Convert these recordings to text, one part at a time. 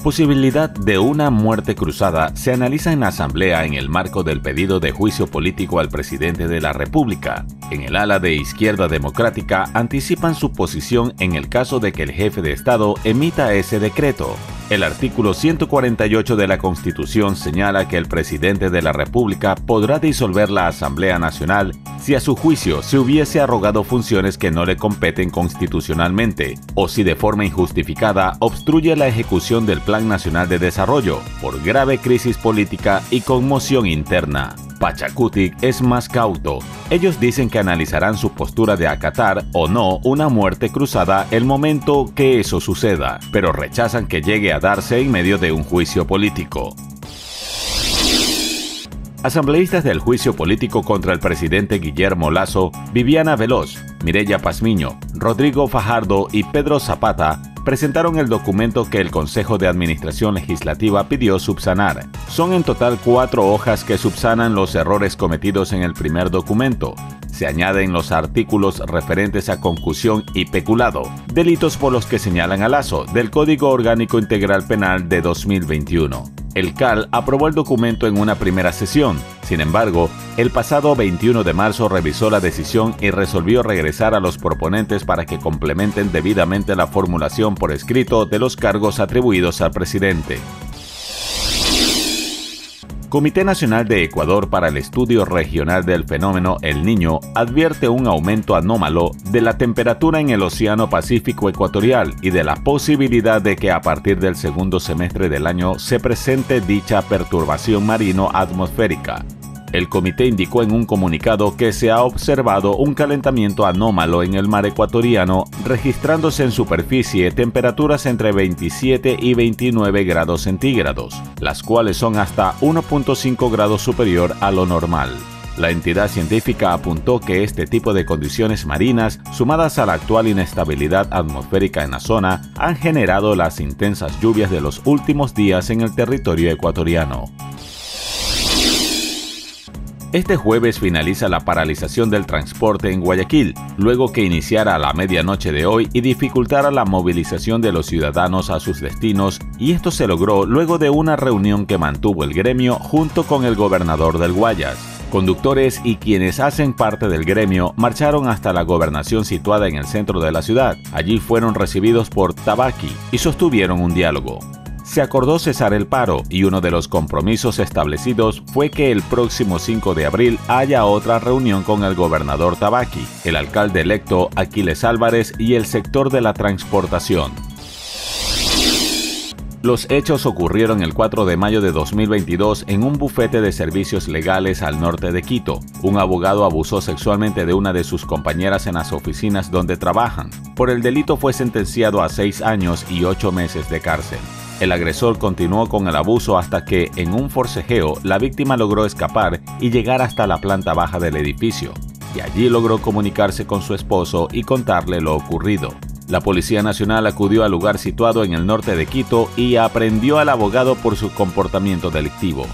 Posibilidad de una muerte cruzada se analiza en la Asamblea en el marco del pedido de juicio político al presidente de la República. En el ala de Izquierda Democrática anticipan su posición en el caso de que el jefe de Estado emita ese decreto. El artículo 148 de la Constitución señala que el presidente de la República podrá disolver la Asamblea Nacional si a su juicio se hubiese arrogado funciones que no le competen constitucionalmente o si de forma injustificada obstruye la ejecución del Plan Nacional de Desarrollo por grave crisis política y conmoción interna. Pachacutic es más cauto. Ellos dicen que analizarán su postura de acatar o no una muerte cruzada el momento que eso suceda, pero rechazan que llegue a darse en medio de un juicio político. Asambleístas del juicio político contra el presidente Guillermo Lasso, Viviana Veloz, Mireya Pazmiño, Rodrigo Fajardo y Pedro Zapata presentaron el documento que el Consejo de Administración Legislativa pidió subsanar. Son en total 4 hojas que subsanan los errores cometidos en el primer documento. Se añaden los artículos referentes a concusión y peculado, delitos por los que señalan a Lasso del Código Orgánico Integral Penal de 2021. El CAL aprobó el documento en una primera sesión. Sin embargo, el pasado 21 de marzo revisó la decisión y resolvió regresar a los proponentes para que complementen debidamente la formulación por escrito de los cargos atribuidos al presidente. Comité Nacional de Ecuador para el Estudio Regional del Fenómeno El Niño advierte un aumento anómalo de la temperatura en el Océano Pacífico Ecuatorial y de la posibilidad de que a partir del segundo semestre del año se presente dicha perturbación marino-atmosférica. El comité indicó en un comunicado que se ha observado un calentamiento anómalo en el mar ecuatoriano, registrándose en superficie temperaturas entre 27 y 29 grados centígrados, las cuales son hasta 1.5 grados superior a lo normal. La entidad científica apuntó que este tipo de condiciones marinas, sumadas a la actual inestabilidad atmosférica en la zona, han generado las intensas lluvias de los últimos días en el territorio ecuatoriano. Este jueves finaliza la paralización del transporte en Guayaquil, luego que iniciara a la medianoche de hoy y dificultara la movilización de los ciudadanos a sus destinos, y esto se logró luego de una reunión que mantuvo el gremio junto con el gobernador del Guayas. Conductores y quienes hacen parte del gremio marcharon hasta la gobernación situada en el centro de la ciudad. Allí fueron recibidos por Tabaqui y sostuvieron un diálogo. Se acordó cesar el paro y uno de los compromisos establecidos fue que el próximo 5 de abril haya otra reunión con el gobernador Tabaqui, el alcalde electo Aquiles Álvarez y el sector de la transportación. Los hechos ocurrieron el 4 de mayo de 2022 en un bufete de servicios legales al norte de Quito. Un abogado abusó sexualmente de una de sus compañeras en las oficinas donde trabajan. Por el delito fue sentenciado a 6 años y 8 meses de cárcel. El agresor continuó con el abuso hasta que, en un forcejeo, la víctima logró escapar y llegar hasta la planta baja del edificio, y allí logró comunicarse con su esposo y contarle lo ocurrido. La Policía Nacional acudió al lugar situado en el norte de Quito y aprehendió al abogado por su comportamiento delictivo.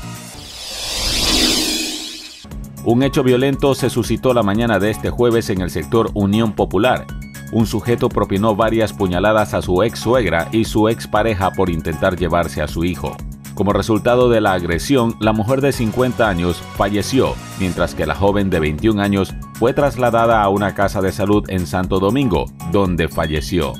Un hecho violento se suscitó la mañana de este jueves en el sector Unión Popular. Un sujeto propinó varias puñaladas a su ex suegra y su expareja por intentar llevarse a su hijo. Como resultado de la agresión, la mujer de 50 años falleció, mientras que la joven de 21 años fue trasladada a una casa de salud en Santo Domingo, donde falleció.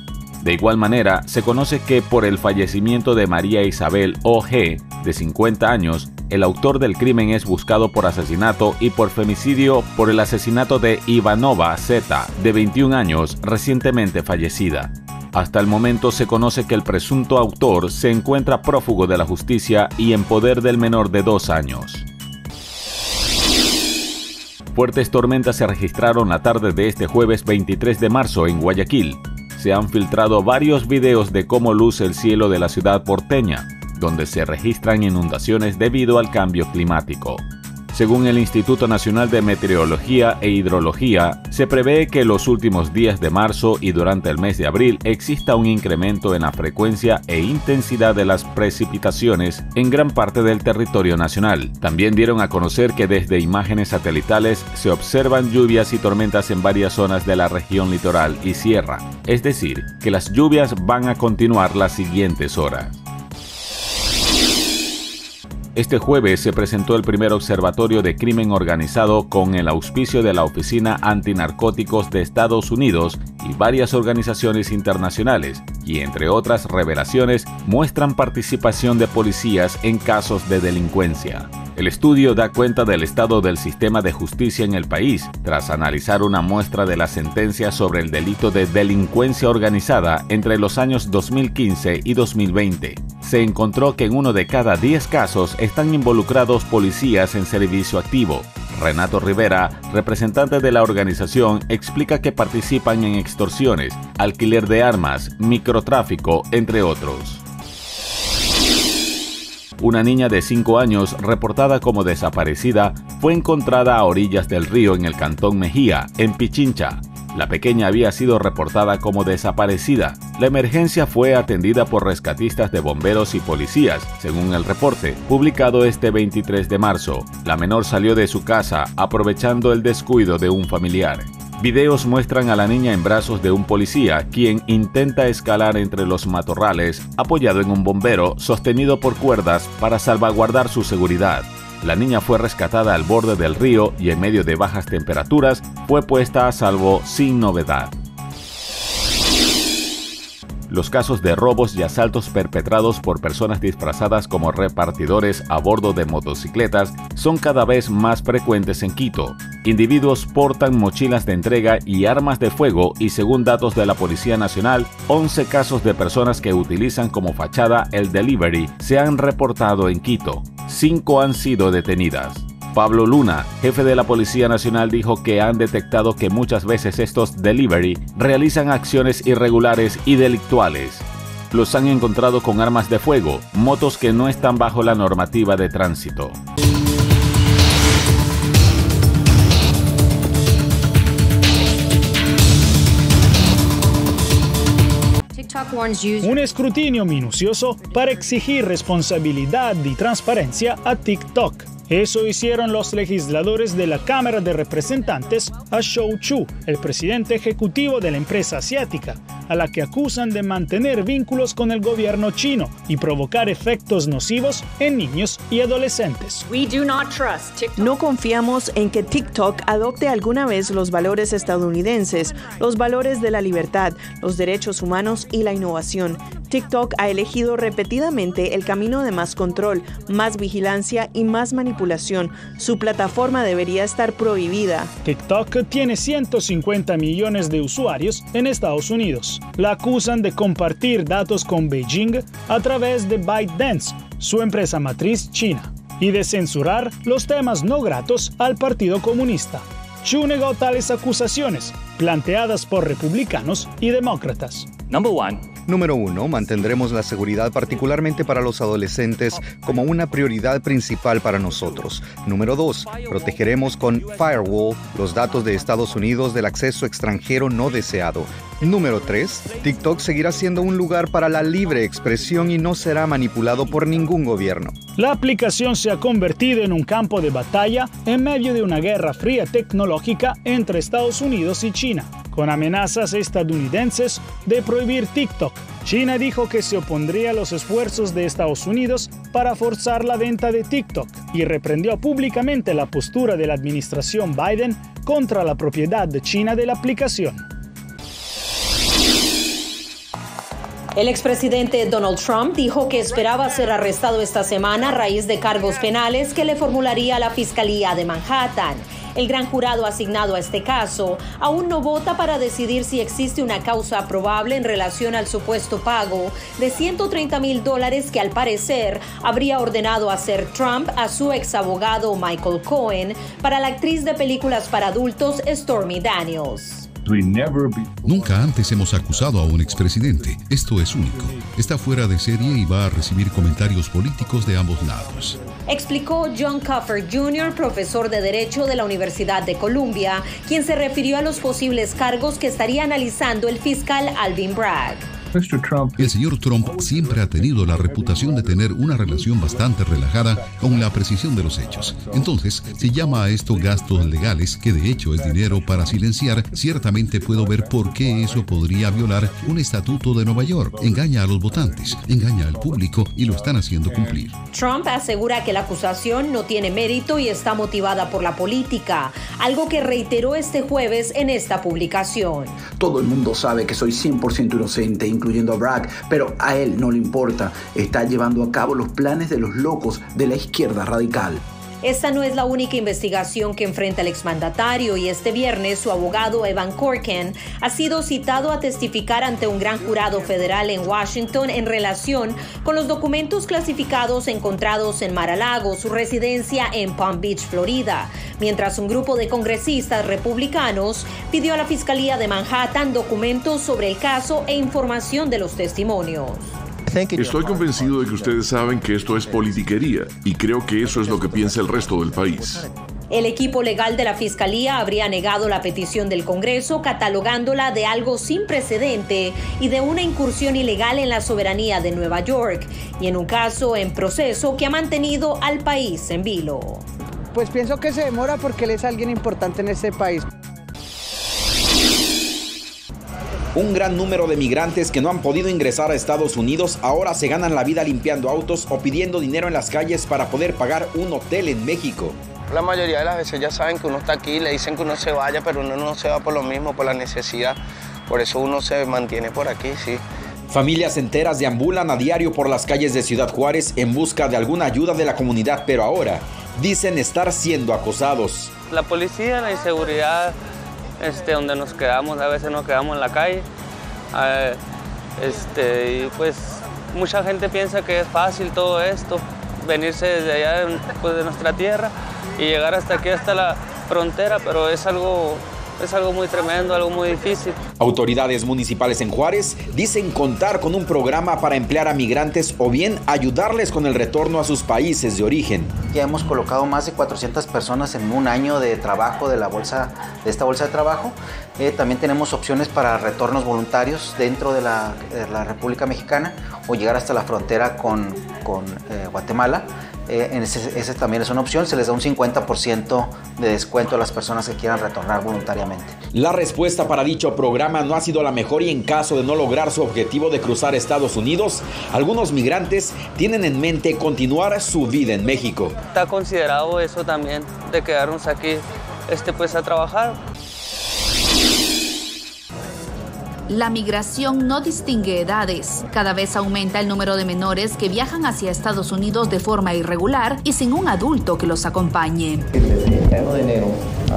De igual manera, se conoce que por el fallecimiento de María Isabel O.G., de 50 años, el autor del crimen es buscado por asesinato y por femicidio por el asesinato de Ivanova Z, de 21 años, recientemente fallecida. Hasta el momento se conoce que el presunto autor se encuentra prófugo de la justicia y en poder del menor de 2 años. Fuertes tormentas se registraron la tarde de este jueves 23 de marzo en Guayaquil. Se han filtrado varios videos de cómo luce el cielo de la ciudad porteña, donde se registran inundaciones debido al cambio climático. Según el Instituto Nacional de Meteorología e Hidrología, se prevé que los últimos días de marzo y durante el mes de abril exista un incremento en la frecuencia e intensidad de las precipitaciones en gran parte del territorio nacional. También dieron a conocer que desde imágenes satelitales se observan lluvias y tormentas en varias zonas de la región litoral y sierra, es decir, que las lluvias van a continuar las siguientes horas. Este jueves se presentó el primer observatorio de crimen organizado con el auspicio de la Oficina Antinarcóticos de Estados Unidos y varias organizaciones internacionales, y entre otras revelaciones muestran participación de policías en casos de delincuencia. El estudio da cuenta del estado del sistema de justicia en el país, tras analizar una muestra de las sentencias sobre el delito de delincuencia organizada entre los años 2015 y 2020. Se encontró que en 1 de cada 10 casos están involucrados policías en servicio activo. Renato Rivera, representante de la organización, explica que participan en extorsiones, alquiler de armas, microtráfico, entre otros. Una niña de 5 años, reportada como desaparecida, fue encontrada a orillas del río en el cantón Mejía, en Pichincha. La pequeña había sido reportada como desaparecida. La emergencia fue atendida por rescatistas de bomberos y policías, según el reporte, publicado este 23 de marzo. La menor salió de su casa, aprovechando el descuido de un familiar. Videos muestran a la niña en brazos de un policía, quien intenta escalar entre los matorrales, apoyado en un bombero, sostenido por cuerdas para salvaguardar su seguridad. La niña fue rescatada al borde del río y en medio de bajas temperaturas fue puesta a salvo sin novedad. Los casos de robos y asaltos perpetrados por personas disfrazadas como repartidores a bordo de motocicletas son cada vez más frecuentes en Quito. Individuos portan mochilas de entrega y armas de fuego y, según datos de la Policía Nacional, 11 casos de personas que utilizan como fachada el delivery se han reportado en Quito. 5 han sido detenidas. Pablo Luna, jefe de la Policía Nacional, dijo que han detectado que muchas veces estos delivery realizan acciones irregulares y delictuales. Los han encontrado con armas de fuego, motos que no están bajo la normativa de tránsito. Un escrutinio minucioso para exigir responsabilidad y transparencia a TikTok. Eso hicieron los legisladores de la Cámara de Representantes a Shou Chu, el presidente ejecutivo de la empresa asiática, a la que acusan de mantener vínculos con el gobierno chino y provocar efectos nocivos en niños y adolescentes. No confiamos en que TikTok adopte alguna vez los valores estadounidenses, los valores de la libertad, los derechos humanos y la innovación. TikTok ha elegido repetidamente el camino de más control, más vigilancia y más manipulación. Su plataforma debería estar prohibida. TikTok tiene 150 millones de usuarios en Estados Unidos. La acusan de compartir datos con Beijing a través de ByteDance, su empresa matriz china, y de censurar los temas no gratos al Partido Comunista. Chu negó tales acusaciones, planteadas por republicanos y demócratas. Número 1. Mantendremos la seguridad, particularmente para los adolescentes, como una prioridad principal para nosotros. Número 2. Protegeremos con Firewall los datos de Estados Unidos del acceso extranjero no deseado. Número 3. TikTok seguirá siendo un lugar para la libre expresión y no será manipulado por ningún gobierno. La aplicación se ha convertido en un campo de batalla en medio de una guerra fría tecnológica entre Estados Unidos y China, con amenazas estadounidenses de prohibir TikTok. China dijo que se opondría a los esfuerzos de Estados Unidos para forzar la venta de TikTok y reprendió públicamente la postura de la administración Biden contra la propiedad de China de la aplicación. El expresidente Donald Trump dijo que esperaba ser arrestado esta semana a raíz de cargos penales que le formularía la Fiscalía de Manhattan. El gran jurado asignado a este caso aún no vota para decidir si existe una causa probable en relación al supuesto pago de $130,000 que al parecer habría ordenado hacer Trump a su exabogado Michael Cohen para la actriz de películas para adultos Stormy Daniels. Nunca antes hemos acusado a un expresidente. Esto es único. Está fuera de serie y va a recibir comentarios políticos de ambos lados. Explicó John Cuffer Jr., profesor de Derecho de la Universidad de Columbia, quien se refirió a los posibles cargos que estaría analizando el fiscal Alvin Bragg. El señor Trump siempre ha tenido la reputación de tener una relación bastante relajada con la precisión de los hechos. Entonces, se llama a esto gastos legales, que de hecho es dinero para silenciar. Ciertamente puedo ver por qué eso podría violar un estatuto de Nueva York. Engaña a los votantes, engaña al público y lo están haciendo cumplir. Trump asegura que la acusación no tiene mérito y está motivada por la política, algo que reiteró este jueves en esta publicación. Todo el mundo sabe que soy 100% inocente, incluyendo a Bragg, pero a él no le importa. Está llevando a cabo los planes de los locos de la izquierda radical. Esta no es la única investigación que enfrenta el exmandatario y este viernes su abogado Evan Corkin ha sido citado a testificar ante un gran jurado federal en Washington en relación con los documentos clasificados encontrados en Mar-a-Lago, su residencia en Palm Beach, Florida, mientras un grupo de congresistas republicanos pidió a la Fiscalía de Manhattan documentos sobre el caso e información de los testimonios. Estoy convencido de que ustedes saben que esto es politiquería y creo que eso es lo que piensa el resto del país. El equipo legal de la Fiscalía habría negado la petición del Congreso, catalogándola de algo sin precedente y de una incursión ilegal en la soberanía de Nueva York, y en un caso en proceso que ha mantenido al país en vilo. Pues pienso que se demora porque él es alguien importante en este país. Un gran número de migrantes que no han podido ingresar a Estados Unidos ahora se ganan la vida limpiando autos o pidiendo dinero en las calles para poder pagar un hotel en México. La mayoría de las veces ya saben que uno está aquí, le dicen que uno se vaya, pero uno no se va por lo mismo, por la necesidad. Por eso uno se mantiene por aquí, sí. Familias enteras deambulan a diario por las calles de Ciudad Juárez en busca de alguna ayuda de la comunidad, pero ahora dicen estar siendo acosados. La policía, la inseguridad, donde nos quedamos, a veces nos quedamos en la calle, y pues mucha gente piensa que es fácil todo esto, venirse desde allá pues, de nuestra tierra y llegar hasta aquí, hasta la frontera, pero es algo muy tremendo, algo muy difícil. Autoridades municipales en Juárez dicen contar con un programa para emplear a migrantes o bien ayudarles con el retorno a sus países de origen. Ya hemos colocado más de 400 personas en un año de trabajo de esta bolsa de trabajo. También tenemos opciones para retornos voluntarios dentro de la República Mexicana o llegar hasta la frontera con Guatemala. Ese también es una opción, se les da un 50% de descuento a las personas que quieran retornar voluntariamente. La respuesta para dicho programa no ha sido la mejor y en caso de no lograr su objetivo de cruzar Estados Unidos, algunos migrantes tienen en mente continuar su vida en México. Está considerado eso también, de quedarnos aquí pues a trabajar. La migración no distingue edades. Cada vez aumenta el número de menores que viajan hacia Estados Unidos de forma irregular y sin un adulto que los acompañe. Desde el 1 de enero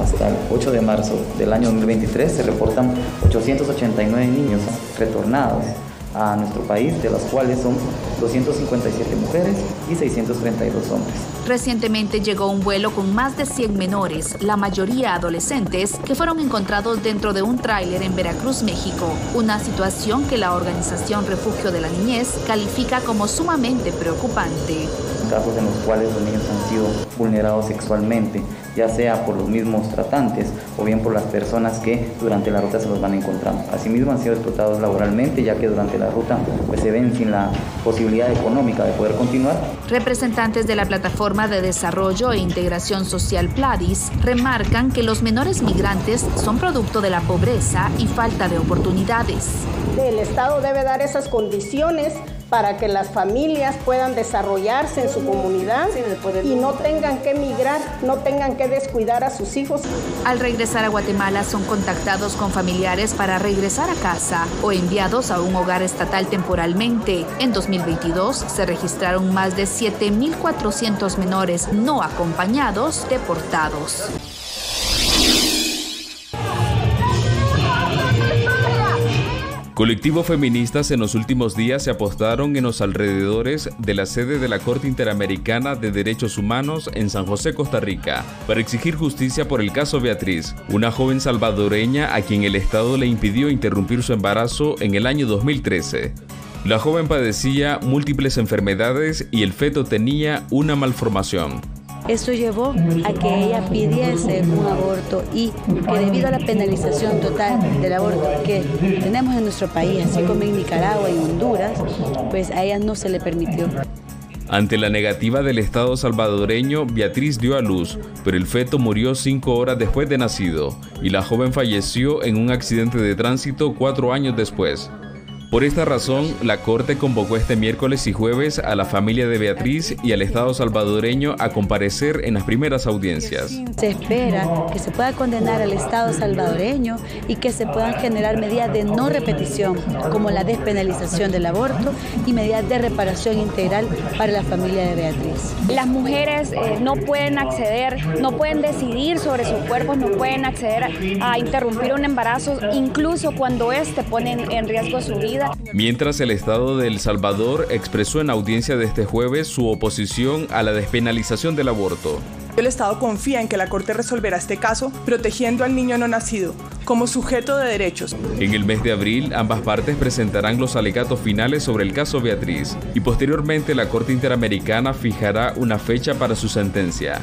hasta el 8 de marzo del año 2023 se reportan 889 niños retornados a nuestro país, de las cuales son 257 mujeres y 632 hombres. Recientemente llegó un vuelo con más de 100 menores, la mayoría adolescentes, que fueron encontrados dentro de un tráiler en Veracruz, México. Una situación que la organización Refugio de la Niñez califica como sumamente preocupante. Casos en los cuales los niños han sido vulnerados sexualmente, ya sea por los mismos tratantes o bien por las personas que durante la ruta se los van encontrando. Asimismo han sido explotados laboralmente, ya que durante la ruta pues, se ven sin la posibilidad económica de poder continuar. Representantes de la Plataforma de Desarrollo e Integración Social PLADIS remarcan que los menores migrantes son producto de la pobreza y falta de oportunidades. El Estado debe dar esas condiciones para que las familias puedan desarrollarse en su comunidad y no tengan que emigrar, no tengan que descuidar a sus hijos. Al regresar a Guatemala son contactados con familiares para regresar a casa o enviados a un hogar estatal temporalmente. En 2022 se registraron más de 7.400 menores no acompañados deportados. Colectivos feministas en los últimos días se apostaron en los alrededores de la sede de la Corte Interamericana de Derechos Humanos en San José, Costa Rica, para exigir justicia por el caso Beatriz, una joven salvadoreña a quien el Estado le impidió interrumpir su embarazo en el año 2013. La joven padecía múltiples enfermedades y el feto tenía una malformación. Esto llevó a que ella pidiese un aborto y que debido a la penalización total del aborto que tenemos en nuestro país, así como en Nicaragua y Honduras, pues a ella no se le permitió. Ante la negativa del Estado salvadoreño, Beatriz dio a luz, pero el feto murió 5 horas después de nacido y la joven falleció en un accidente de tránsito 4 años después. Por esta razón, la Corte convocó este miércoles y jueves a la familia de Beatriz y al Estado salvadoreño a comparecer en las primeras audiencias. Se espera que se pueda condenar al Estado salvadoreño y que se puedan generar medidas de no repetición, como la despenalización del aborto y medidas de reparación integral para la familia de Beatriz. Las mujeres no pueden acceder, no pueden decidir sobre sus cuerpos, no pueden acceder a interrumpir un embarazo, incluso cuando éste pone en riesgo su vida. Mientras el Estado de El Salvador expresó en audiencia de este jueves su oposición a la despenalización del aborto. El Estado confía en que la Corte resolverá este caso, protegiendo al niño no nacido como sujeto de derechos. En el mes de abril, ambas partes presentarán los alegatos finales sobre el caso Beatriz y posteriormente la Corte Interamericana fijará una fecha para su sentencia.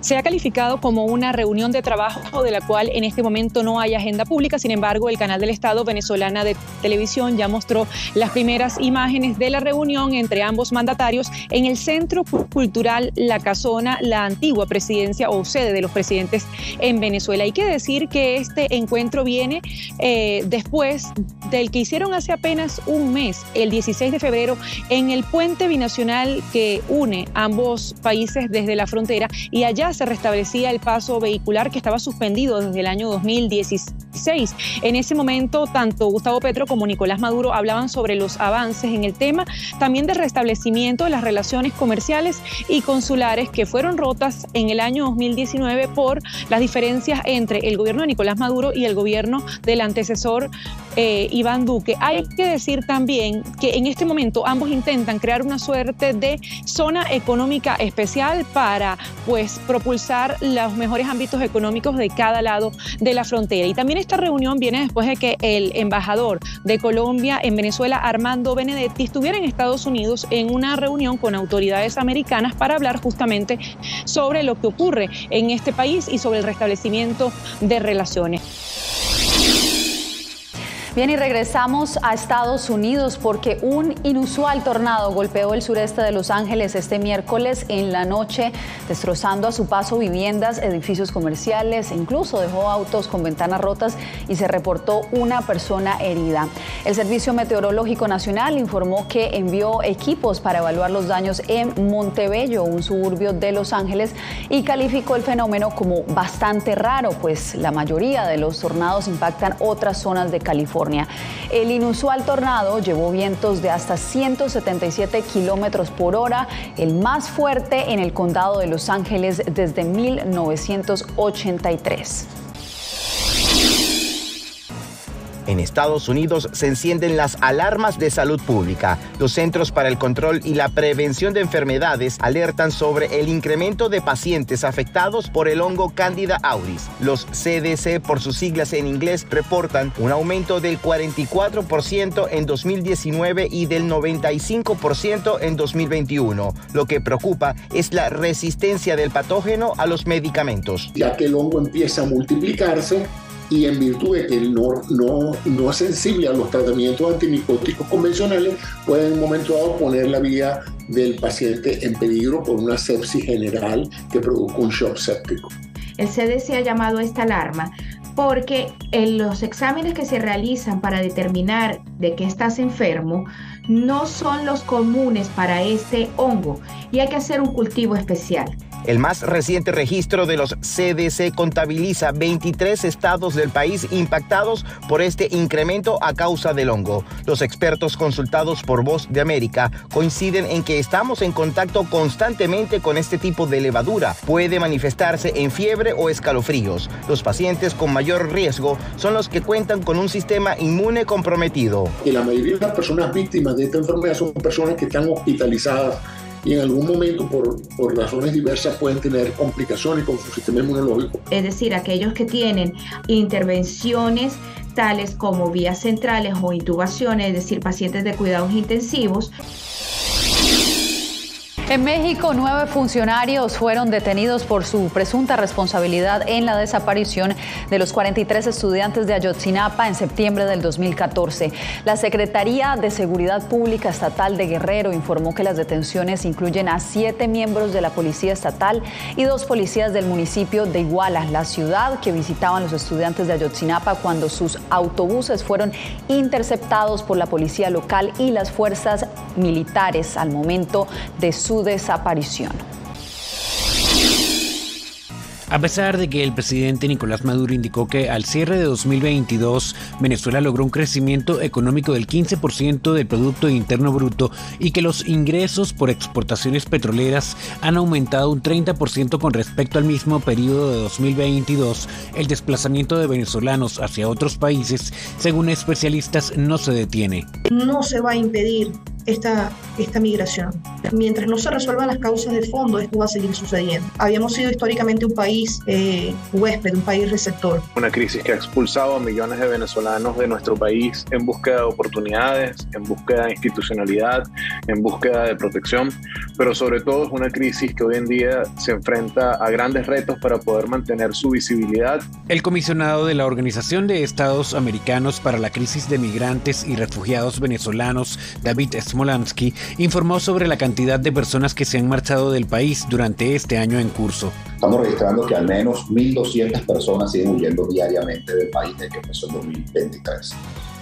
Se ha calificado como una reunión de trabajo de la cual en este momento no hay agenda pública. Sin embargo, el canal del Estado venezolana de televisión ya mostró las primeras imágenes de la reunión entre ambos mandatarios en el Centro Cultural La Casona, la antigua presidencia o sede de los presidentes en Venezuela. Hay que decir que este encuentro viene después del que hicieron hace apenas un mes, el 16 de febrero, en el puente binacional que une ambos países desde la frontera, y allá se restablecía el paso vehicular que estaba suspendido desde el año 2016. En ese momento, tanto Gustavo Petro como Nicolás Maduro hablaban sobre los avances en el tema, también del restablecimiento de las relaciones comerciales y consulares que fueron rotas en el año 2019 por las diferencias entre el gobierno de Nicolás Maduro y el gobierno del antecesor Iván Duque. Hay que decir también que en este momento ambos intentan crear una suerte de zona económica especial para propulsar los mejores ámbitos económicos de cada lado de la frontera. Y también esta reunión viene después de que el embajador de Colombia en Venezuela, Armando Benedetti, estuviera en Estados Unidos en una reunión con autoridades americanas para hablar justamente sobre lo que ocurre en este país y sobre el restablecimiento de relaciones. Bien, y regresamos a Estados Unidos porque un inusual tornado golpeó el sureste de Los Ángeles este miércoles en la noche, destrozando a su paso viviendas, edificios comerciales, e incluso dejó autos con ventanas rotas y se reportó una persona herida. El Servicio Meteorológico Nacional informó que envió equipos para evaluar los daños en Montebello, un suburbio de Los Ángeles, y calificó el fenómeno como bastante raro, pues la mayoría de los tornados impactan otras zonas de California. El inusual tornado llevó vientos de hasta 177 kilómetros por hora, el más fuerte en el condado de Los Ángeles desde 1983. En Estados Unidos se encienden las alarmas de salud pública. Los Centros para el Control y la Prevención de Enfermedades alertan sobre el incremento de pacientes afectados por el hongo Candida auris. Los CDC, por sus siglas en inglés, reportan un aumento del 44% en 2019 y del 95% en 2021. Lo que preocupa es la resistencia del patógeno a los medicamentos. Ya que el hongo empieza a multiplicarse, y en virtud de que no es sensible a los tratamientos antimicóticos convencionales, puede en un momento dado poner la vida del paciente en peligro por una sepsis general que produzca un shock séptico. El CDC ha llamado a esta alarma porque en los exámenes que se realizan para determinar de qué estás enfermo no son los comunes para este hongo y hay que hacer un cultivo especial. El más reciente registro de los CDC contabiliza 23 estados del país impactados por este incremento a causa del hongo. Los expertos consultados por Voz de América coinciden en que estamos en contacto constantemente con este tipo de levadura. Puede manifestarse en fiebre o escalofríos. Los pacientes con mayor riesgo son los que cuentan con un sistema inmune comprometido. Y la mayoría de las personas víctimas de esta enfermedad son personas que están hospitalizadas y en algún momento por razones diversas pueden tener complicaciones con su sistema inmunológico. Es decir, aquellos que tienen intervenciones tales como vías centrales o intubaciones, es decir, pacientes de cuidados intensivos. En México, 9 funcionarios fueron detenidos por su presunta responsabilidad en la desaparición de los 43 estudiantes de Ayotzinapa en septiembre del 2014. La Secretaría de Seguridad Pública Estatal de Guerrero informó que las detenciones incluyen a 7 miembros de la Policía Estatal y 2 policías del municipio de Iguala, la ciudad que visitaban los estudiantes de Ayotzinapa cuando sus autobuses fueron interceptados por la policía local y las fuerzas militares al momento de su desaparición. A pesar de que el presidente Nicolás Maduro indicó que al cierre de 2022 Venezuela logró un crecimiento económico del 15% del Producto Interno Bruto y que los ingresos por exportaciones petroleras han aumentado un 30% con respecto al mismo periodo de 2022, el desplazamiento de venezolanos hacia otros países, según especialistas, no se detiene. No se va a impedir esta migración. Mientras no se resuelvan las causas de fondo, esto va a seguir sucediendo. Habíamos sido históricamente un país huésped, un país receptor. Una crisis que ha expulsado a millones de venezolanos de nuestro país en búsqueda de oportunidades, en búsqueda de institucionalidad, en búsqueda de protección, pero sobre todo es una crisis que hoy en día se enfrenta a grandes retos para poder mantener su visibilidad. El comisionado de la Organización de Estados Americanos para la Crisis de Migrantes y Refugiados Venezolanos, David Smolansky, informó sobre la cantidad de personas que se han marchado del país durante este año en curso. Estamos registrando que al menos 1.200 personas siguen huyendo diariamente del país desde que empezó el 2023.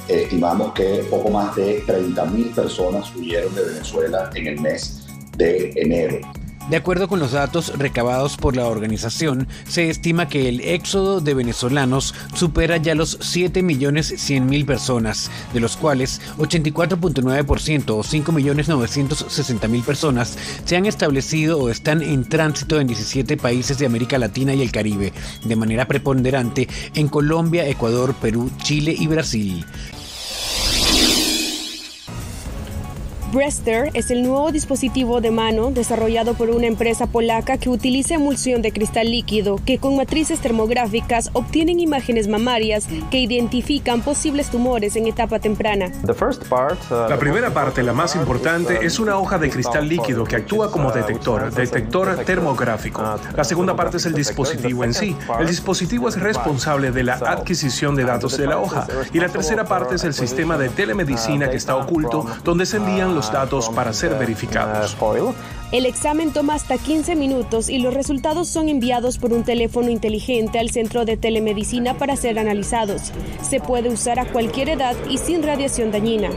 Estimamos que poco más de 30.000 personas huyeron de Venezuela en el mes de enero. De acuerdo con los datos recabados por la organización, se estima que el éxodo de venezolanos supera ya los 7.100.000 personas, de los cuales 84.9% o 5.960.000 personas se han establecido o están en tránsito en 17 países de América Latina y el Caribe, de manera preponderante en Colombia, Ecuador, Perú, Chile y Brasil. Brester es el nuevo dispositivo de mano desarrollado por una empresa polaca que utiliza emulsión de cristal líquido que con matrices termográficas obtienen imágenes mamarias que identifican posibles tumores en etapa temprana. La primera parte, la más importante, es una hoja de cristal líquido que actúa como detector termográfico. La segunda parte es el dispositivo en sí. El dispositivo es responsable de la adquisición de datos de la hoja. Y la tercera parte es el sistema de telemedicina que está oculto, donde se envían los datos para ser verificados. El examen toma hasta 15 minutos y los resultados son enviados por un teléfono inteligente al centro de telemedicina para ser analizados. Se puede usar a cualquier edad y sin radiación dañina.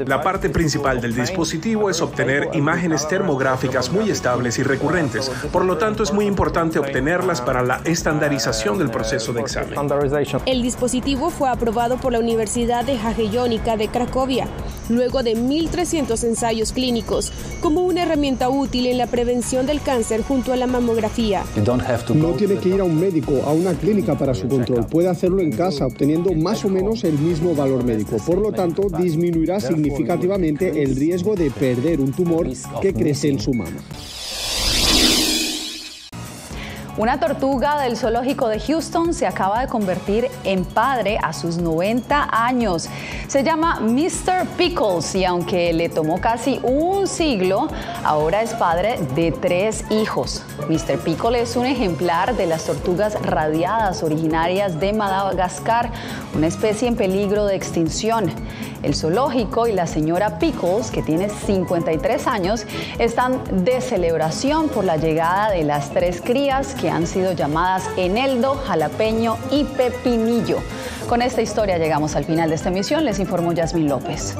La parte principal del dispositivo es obtener imágenes termográficas muy estables y recurrentes. Por lo tanto, es muy importante obtenerlas para la estandarización del proceso de examen. El dispositivo fue aprobado por la Universidad de Jagiellonica de Cracovia, luego de 1.300 ensayos clínicos, como una herramienta útil en la prevención del cáncer junto a la mamografía. No tiene que ir a un médico, a una clínica para su control. Puede hacerlo en casa, obteniendo más o menos el mismo valor médico. Por lo tanto, disminuirá significativamente el riesgo de perder un tumor que crece en su mama. Una tortuga del zoológico de Houston se acaba de convertir en padre a sus 90 años. Se llama Mr. Pickles y aunque le tomó casi un siglo, ahora es padre de 3 hijos. Mr. Pickle es un ejemplar de las tortugas radiadas originarias de Madagascar, una especie en peligro de extinción. El zoológico y la señora Pickles, que tiene 53 años, están de celebración por la llegada de las 3 crías que han sido llamadas Eneldo, Jalapeño y Pepinillo. Con esta historia llegamos al final de esta emisión. Les informó Yasmín López.